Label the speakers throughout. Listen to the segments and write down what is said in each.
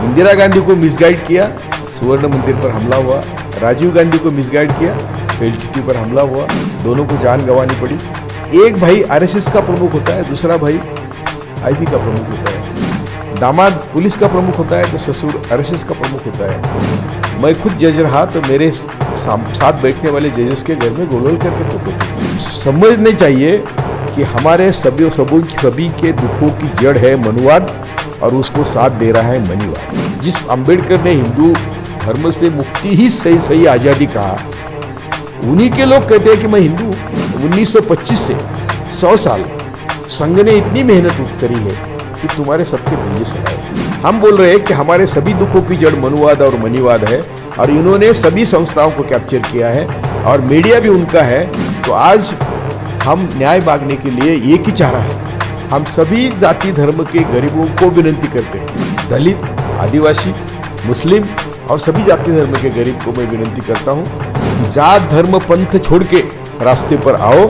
Speaker 1: इंदिरा गांधी को मिसगाइड किया, सुवर्ण मंदिर पर हमला हुआ। राजीव गांधी को मिसगाइड किया, एलटीटी पर हमला हुआ, दोनों को जान गंवानी पड़ी। एक भाई आरएसएस का प्रमुख होता है, दूसरा भाई आईबी का प्रमुख होता है। दामाद पुलिस का प्रमुख होता है तो ससुर आरएसएस का प्रमुख होता है। मैं खुद जज रहा तो मेरे साथ बैठने वाले जजेस के घर में गोलगोल करके फोटो थे। समझने चाहिए कि हमारे सभी के दुखों की जड़ है मनुवाद और उसको साथ दे रहा है मनीवाद। जिस अंबेडकर ने हिंदू धर्म से मुक्ति ही सही आजादी कहा, उन्हीं के लोग कहते हैं कि मैं हिंदू हूं। 1925 से 100 साल संघ ने इतनी मेहनत करी है कि तुम्हारे सबके भेजे सराए। हम बोल रहे हैं कि हमारे सभी दुखों की जड़ मनुवाद और मनीवाद है और इन्होंने सभी संस्थाओं को कैप्चर किया है और मीडिया भी उनका है। तो आज हम न्याय मांगने के लिए एक ही चारा है। हम सभी जाति धर्म के गरीबों को विनती करते हैं, दलित, आदिवासी, मुस्लिम और सभी जाति धर्म के गरीब को मैं विनती करता हूं, जात धर्म पंथ छोड़ के रास्ते पर आओ,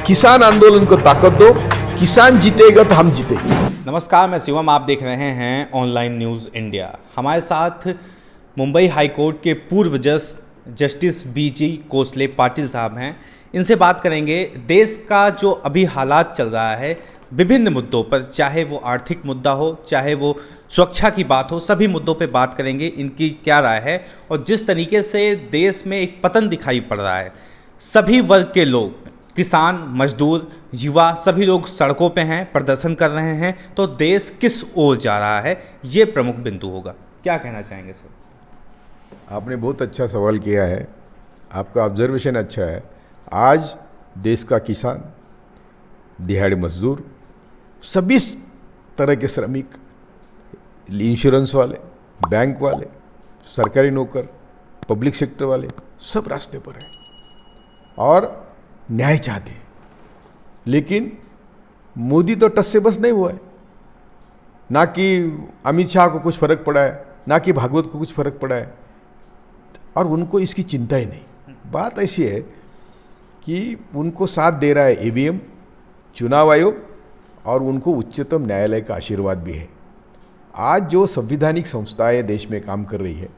Speaker 1: किसान आंदोलन को ताकत दो। किसान जीतेगा तो हम जीतेंगे।
Speaker 2: नमस्कार, मैं शिवम, आप देख रहे हैं ऑनलाइन न्यूज़ इंडिया। हमारे साथ मुंबई हाईकोर्ट के पूर्व जज जस्टिस बीजी कोसले पाटिल साहब हैं। इनसे बात करेंगे देश का जो अभी हालात चल रहा है विभिन्न मुद्दों पर, चाहे वो आर्थिक मुद्दा हो, चाहे वो सुरक्षा की बात हो, सभी मुद्दों पे बात करेंगे। इनकी क्या राय है और जिस तरीके से देश में एक पतन दिखाई पड़ रहा है, सभी वर्ग के लोग, किसान, मजदूर, युवा, सभी लोग सड़कों पे हैं, प्रदर्शन कर रहे हैं, तो देश किस ओर जा रहा है, ये प्रमुख बिंदु होगा। क्या कहना चाहेंगे सर?
Speaker 1: आपने बहुत अच्छा सवाल किया है, आपका ऑब्जर्वेशन अच्छा है। आज देश का किसान, दिहाड़ी मजदूर, सभी तरह के श्रमिक, इंश्योरेंस वाले, बैंक वाले, सरकारी नौकर, पब्लिक सेक्टर वाले, सब रास्ते पर हैं और न्याय चाहते हैं। लेकिन मोदी तो टस से बस नहीं हुआ है। ना कि अमित शाह को कुछ फर्क पड़ा है, ना कि भागवत को कुछ फर्क पड़ा है, और उनको इसकी चिंता ही नहीं। बात ऐसी है कि उनको साथ दे रहा है ईवीएम, चुनाव आयोग, और उनको उच्चतम न्यायालय का आशीर्वाद भी है। आज जो संवैधानिक संस्थाएं देश में काम कर रही है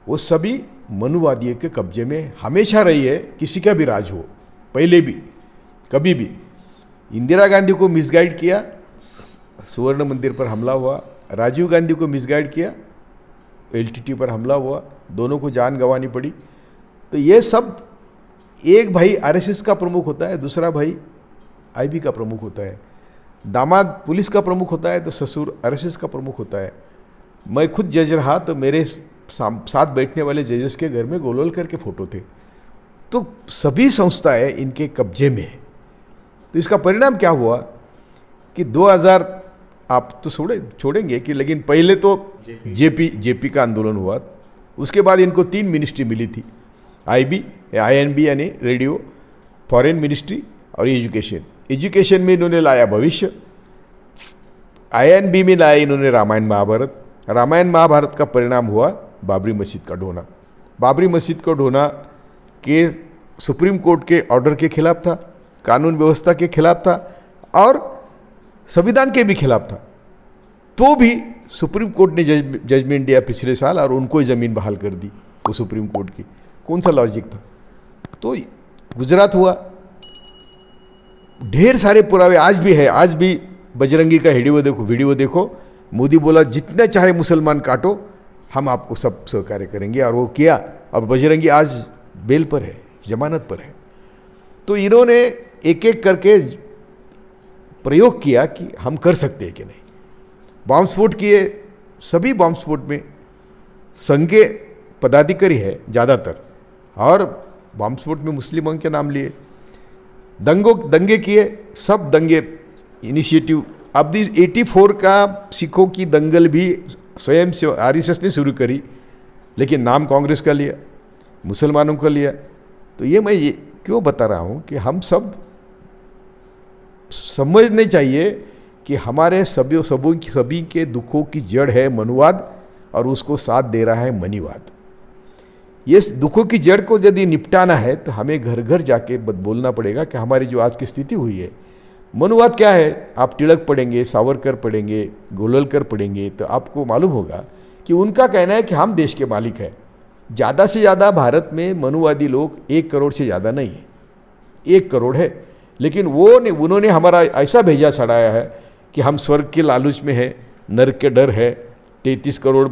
Speaker 1: वो सभी मनुवादियों के कब्जे में हमेशा रही है, किसी का भी राज हो, पहले भी, कभी भी। इंदिरा गांधी को मिसगाइड किया, सुवर्ण मंदिर पर हमला हुआ। राजीव गांधी को मिसगाइड किया, एलटीटी पर हमला हुआ, दोनों को जान गंवानी पड़ी। तो ये सब, एक भाई आरएसएस का प्रमुख होता है, दूसरा भाई आईबी का प्रमुख होता है। दामाद पुलिस का प्रमुख होता है तो ससुर आरएसएस का प्रमुख होता है। मैं खुद जज रहा तो मेरे साथ बैठने वाले जजेस के घर में गोलगोल करके फोटो थे। तो सभी संस्थाएं इनके कब्जे में है। तो इसका परिणाम क्या हुआ कि 2000, आप तो छोड़ेंगे कि, लेकिन पहले तो जेपी का आंदोलन हुआ। उसके बाद इनको 3 मिनिस्ट्री मिली थी, आईएनबी यानी रेडियो, फॉरेन मिनिस्ट्री और एजुकेशन में इन्होंने लाया भविष्य, आईएनबी में लाया इन्होंने रामायण महाभारत का परिणाम हुआ बाबरी मस्जिद का ढोना। बाबरी मस्जिद को ढोना के सुप्रीम कोर्ट के ऑर्डर के खिलाफ था, कानून व्यवस्था के खिलाफ था और संविधान के भी खिलाफ था। तो भी सुप्रीम कोर्ट ने जजमेंट दिया पिछले साल और उनको ज़मीन बहाल कर दी, वो सुप्रीम कोर्ट की। कौन सा लॉजिक था? तो गुजरात हुआ, ढेर सारे पुरावे आज भी है। आज भी बजरंगी का वीडियो देखो, मोदी बोला जितने चाहे मुसलमान काटो, हम आपको सब सहकार्य करेंगे, और वो किया। अब बजरंगी आज बेल पर है, जमानत पर है। तो इन्होंने एक एक करके प्रयोग किया कि हम कर सकते हैं कि नहीं। बॉम्ब स्फोट किए, सभी बॉम्ब स्फोट में संघ के पदाधिकारी है ज़्यादातर, और बॉम्ब स्फोट में मुस्लिमों के नाम लिए। दंगे किए, सब दंगे इनिशिएटिव। अब 84 का सिखों की दंगल भी स्वयं से आरएसएस ने शुरू करी, लेकिन नाम कांग्रेस का लिया, मुसलमानों का लिया। तो ये मैं क्यों बता रहा हूँ कि हम सब समझने चाहिए कि हमारे सभी के दुखों की जड़ है मनुवाद और उसको साथ दे रहा है मनीवाद। ये दुखों की जड़ को यदि निपटाना है तो हमें घर घर जाके बोलना पड़ेगा कि हमारी जो आज की स्थिति हुई है, मनुवाद क्या है। आप तिलक पढ़ेंगे, सावरकर पढ़ेंगे, गोलवलकर पढ़ेंगे तो आपको मालूम होगा कि उनका कहना है कि हम देश के मालिक हैं। ज़्यादा से ज़्यादा भारत में मनुवादी लोग 1 करोड़ से ज़्यादा नहीं है, 1 करोड़ है, लेकिन उन्होंने हमारा ऐसा भेजा चढ़ाया है कि हम स्वर्ग के लालच में है, नरक के डर है, 33 करोड़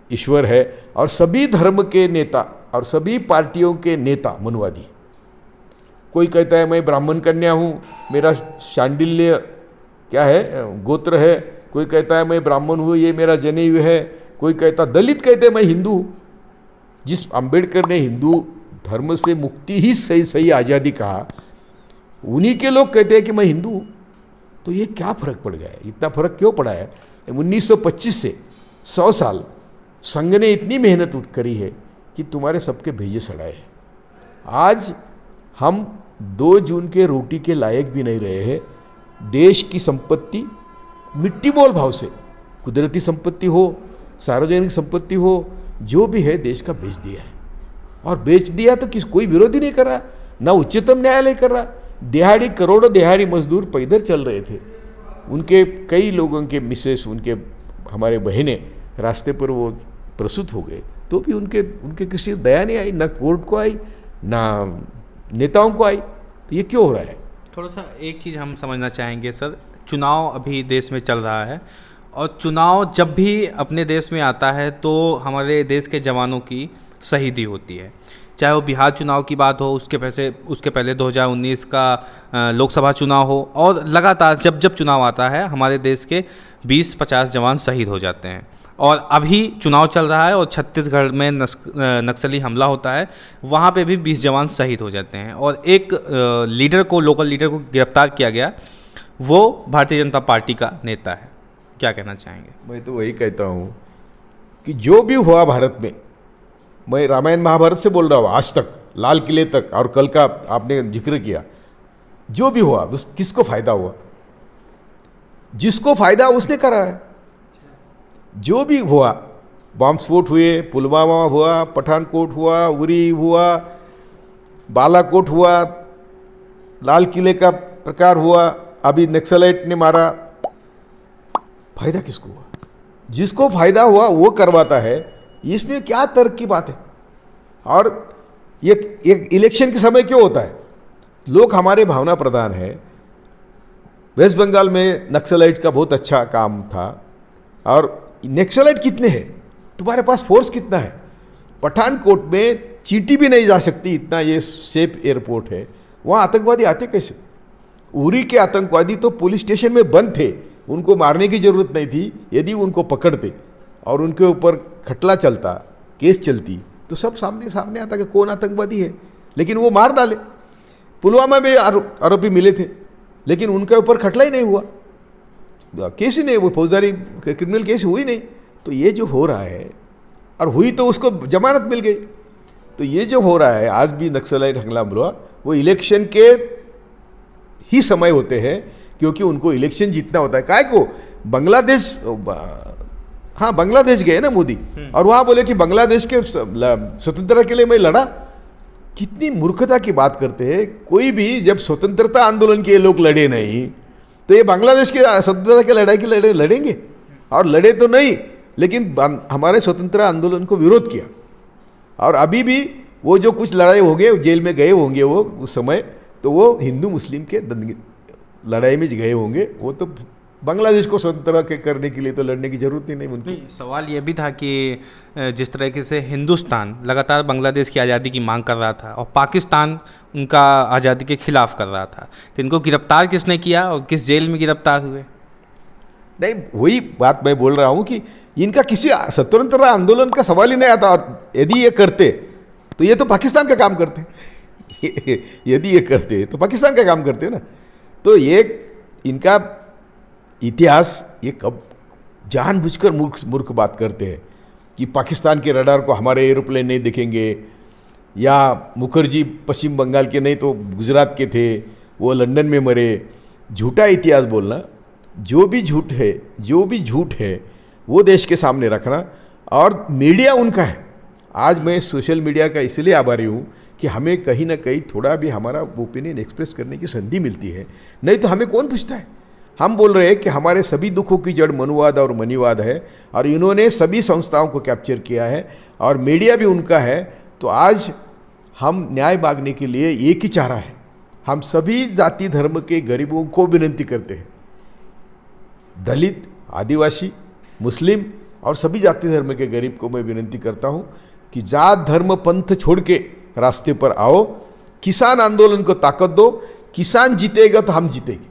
Speaker 1: ईश्वर है, और सभी धर्म के नेता और सभी पार्टियों के नेता मनुवादी। कोई कहता है मैं ब्राह्मण कन्या हूँ, मेरा शांडिल्य क्या है गोत्र है, कोई कहता है मैं ब्राह्मण हूँ, ये मेरा जनेऊ है, कोई कहता, दलित कहते हैं मैं हिंदू हूँ। जिस अंबेडकर ने हिंदू धर्म से मुक्ति ही सही आज़ादी कहा, उन्हीं के लोग कहते हैं कि मैं हिंदू हूँ। तो ये क्या फ़र्क पड़ गया है, इतना फ़र्क क्यों पड़ा है? 1925 से 100 साल संघ ने इतनी मेहनत करी है कि तुम्हारे सबके भेजे सड़ाए हैं। आज हम 2 जून के रोटी के लायक भी नहीं रहे हैं। देश की संपत्ति मिट्टी मोल भाव से, कुदरती संपत्ति हो, सार्वजनिक संपत्ति हो, जो भी है देश का बेच दिया है। और बेच दिया तो कोई विरोधी नहीं कर रहा, ना उच्चतम न्यायालय कर रहा। करोड़ों दिहाड़ी मजदूर पैदल चल रहे थे, उनके कई लोगों के मिसेस, उनके हमारे बहनें रास्ते पर वो प्रसूत हो गए, तो भी उनके किसी दया नहीं आई, ना कोर्ट को आई, ना नेताओं को आई। तो ये क्यों हो रहा है?
Speaker 2: थोड़ा सा एक चीज़ हम समझना चाहेंगे सर, चुनाव अभी देश में चल रहा है, और चुनाव जब भी अपने देश में आता है तो हमारे देश के जवानों की शहीदी होती है। चाहे वो बिहार चुनाव की बात हो, उसके पहले 2019 का लोकसभा चुनाव हो, और लगातार जब चुनाव आता है हमारे देश के 20-50 जवान शहीद हो जाते हैं। और अभी चुनाव चल रहा है और छत्तीसगढ़ में नक्सली हमला होता है, वहाँ पे भी 20 जवान शहीद हो जाते हैं। और एक लोकल लीडर को गिरफ्तार किया गया, वो भारतीय जनता पार्टी का नेता है। क्या कहना चाहेंगे?
Speaker 1: मैं तो वही कहता हूँ कि जो भी हुआ भारत में, मैं रामायण महाभारत से बोल रहा हूँ, आज तक लाल किले तक, और कल का आपने जिक्र किया, जो भी हुआ उस किसको फायदा हुआ? जिसको फायदा उसने करा है। जो भी हुआ, बम स्फोट हुए, पुलवामा हुआ, पठानकोट हुआ, उरी हुआ, बालाकोट हुआ, लाल किले का प्रकार हुआ, अभी नक्सलाइट ने मारा, फायदा किसको हुआ? जिसको फायदा हुआ वो करवाता है। इसमें क्या तर्क की बात है? और ये इलेक्शन के समय क्यों होता है? लोग हमारे भावना प्रधान है। वेस्ट बंगाल में नक्सलाइट का बहुत अच्छा काम था, और नक्सलाइट कितने हैं, तुम्हारे पास फोर्स कितना है? पठानकोट में चींटी भी नहीं जा सकती, इतना ये सेफ एयरपोर्ट है, वहाँ आतंकवादी आते कैसे? उरी के आतंकवादी तो पुलिस स्टेशन में बंद थे, उनको मारने की जरूरत नहीं थी। यदि उनको पकड़ते और उनके ऊपर खटला चलता, केस चलती, तो सब सामने आता कि कौन आतंकवादी है, लेकिन वो मार डाले। पुलवामा में आरोपी मिले थे, लेकिन उनके ऊपर खटला ही नहीं हुआ, केस ही नहीं, वो फौजदारी क्रिमिनल केस हुई नहीं। तो ये जो हो रहा है, और हुई तो उसको जमानत मिल गई। तो ये जो हो रहा है आज भी नक्सलाइट हमला हुआ, वो इलेक्शन के ही समय होते हैं, क्योंकि उनको इलेक्शन जीतना होता है। काय को बांग्लादेश, हाँ बांग्लादेश गए ना मोदी, और वहाँ बोले कि बांग्लादेश के स्वतंत्रता के लिए मैं लड़ा। कितनी मूर्खता की बात करते हैं। कोई भी जब स्वतंत्रता आंदोलन के लोग लड़े नहीं, तो ये बांग्लादेश के स्वतंत्रता की लड़ाई की लड़ेंगे? और लड़े तो नहीं, लेकिन हमारे स्वतंत्रता आंदोलन को विरोध किया। और अभी भी वो जो कुछ लड़ाई हो गए, जेल में गए होंगे वो उस समय, तो वो हिंदू मुस्लिम के लड़ाई में गए होंगे। वो तो बांग्लादेश को स्वतंत्र करने के लिए तो लड़ने की जरूरत ही नहीं उनकी।
Speaker 2: सवाल ये भी था कि जिस तरीके से हिंदुस्तान लगातार बांग्लादेश की आज़ादी की मांग कर रहा था, और पाकिस्तान उनका आज़ादी के खिलाफ कर रहा था, तो इनको गिरफ्तार किसने किया और किस जेल में गिरफ्तार हुए?
Speaker 1: नहीं, वही बात मैं बोल रहा हूँ कि इनका किसी स्वतंत्रता आंदोलन का सवाल ही नहीं आता। और यदि ये करते तो ये तो पाकिस्तान का काम करते यदि ये करते तो पाकिस्तान का काम करते ना। तो ये इनका इतिहास, ये कब जानबूझकर मूर्ख बात करते हैं कि पाकिस्तान के रडार को हमारे एरोप्लेन नहीं दिखेंगे, या मुखर्जी पश्चिम बंगाल के नहीं तो गुजरात के थे, वो लंदन में मरे। झूठा इतिहास बोलना, जो भी झूठ है वो देश के सामने रखना, और मीडिया उनका है। आज मैं सोशल मीडिया का इसलिए आभारी हूँ कि हमें कहीं ना कहीं थोड़ा भी हमारा ओपिनियन एक्सप्रेस करने की संधि मिलती है, नहीं तो हमें कौन पूछता है। हम बोल रहे हैं कि हमारे सभी दुखों की जड़ मनुवाद और मनीवाद है, और इन्होंने सभी संस्थाओं को कैप्चर किया है और मीडिया भी उनका है। तो आज हम न्याय मांगने के लिए एक ही चारा है, हम सभी जाति धर्म के गरीबों को विनती करते हैं, दलित, आदिवासी, मुस्लिम और सभी जाति धर्म के गरीब को मैं विनती करता हूं कि जात धर्म पंथ छोड़ के रास्ते पर आओ, किसान आंदोलन को ताकत दो। किसान जीतेगा तो हम जीतेंगे।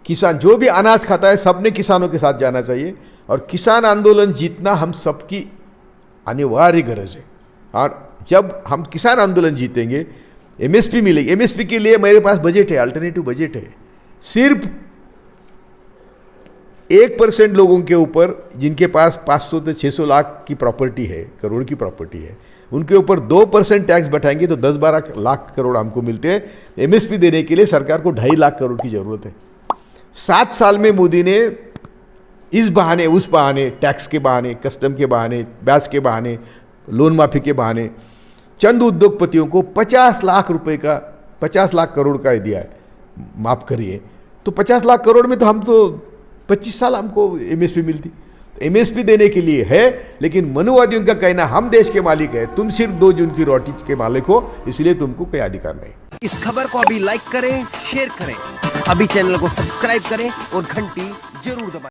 Speaker 1: किसान जो भी अनाज खाता है सबने किसानों के साथ जाना चाहिए, और किसान आंदोलन जीतना हम सबकी अनिवार्य गरज है। और जब हम किसान आंदोलन जीतेंगे, एमएसपी मिलेगी। एमएसपी के लिए मेरे पास बजट है, अल्टरनेटिव बजट है। सिर्फ 1% लोगों के ऊपर जिनके पास 500 से 600 लाख की प्रॉपर्टी है, करोड़ की प्रॉपर्टी है, उनके ऊपर 2% टैक्स बैठाएंगे तो 10-12 लाख करोड़ हमको मिलते हैं। एमएसपी देने के लिए सरकार को 2.5 लाख करोड़ की जरूरत है। 7 साल में मोदी ने इस बहाने उस बहाने, टैक्स के बहाने, कस्टम के बहाने, ब्याज के बहाने, लोन माफी के बहाने चंद उद्योगपतियों को 50 लाख रुपए का, 50 लाख करोड़ का दिया है। माफ करिए, तो 50 लाख करोड़ में तो हम तो 25 साल हमको एमएसपी मिलती। एमएसपी देने के लिए है, लेकिन मनुवादियों का कहना हम देश के मालिक है, तुम सिर्फ 2 जून की रोटी के मालिक हो, इसलिए तुमको कोई अधिकार नहीं।
Speaker 3: इस खबर को अभी लाइक करें, शेयर करें, अभी चैनल को सब्सक्राइब करें और घंटी जरूर दबाएं।